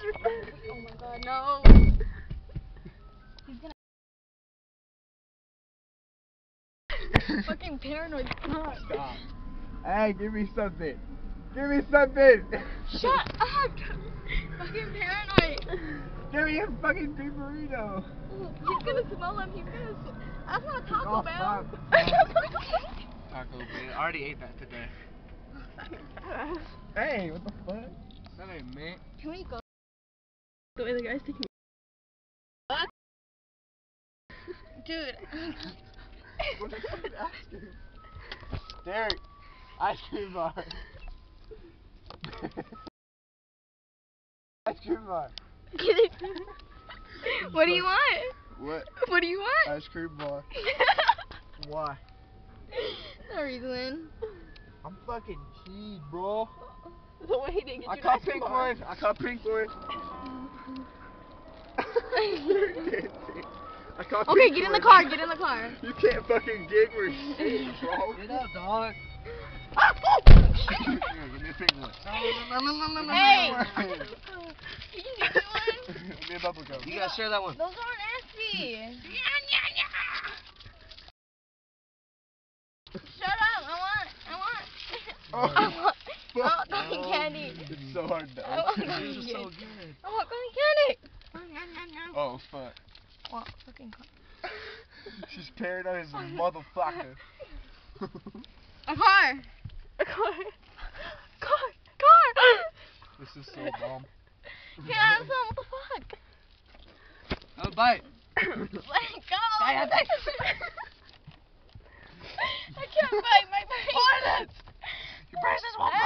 Oh my god, no. He's gonna fucking paranoid. Stop. Hey, give me something. Give me something. Shut up. Fucking paranoid. Give me a fucking beef burrito. He's gonna smell him. He's gonna. That's not Taco Oh, Bell. Taco Bell. I already ate that today. Hey, what the fuck? That ain't mint. Can we go? The way the guy's taking. What? Dude. What the fuck is ice cream? Derek, ice cream bar. Ice cream bar. What do you want? What? What do you want? Ice cream bar. Why? No reason. I'm fucking cheese, bro. The way he didn't get I you caught an ice cream pink bar. one. I caught pink one. I caught Okay, pink get in the one. car. Get in the car. You can't fucking dig where shit, bro. Get up, dog. Here, give me a pink one. Hey! Give Can you get me one? me a bubble gum. You gotta share that one. Those aren't nasty. Shut up. I want. Oh, I want fuck. cotton candy. It's so hard to I want open. cotton These are so candy. good. I want cotton candy. Oh, fuck. I want fucking cotton. She's paranoid as a motherfucker. A car. A car. Car. This is so dumb. Yeah, what the fuck? Oh, bite. Let it go. I I can't bite my braces. Your braces won't Ow.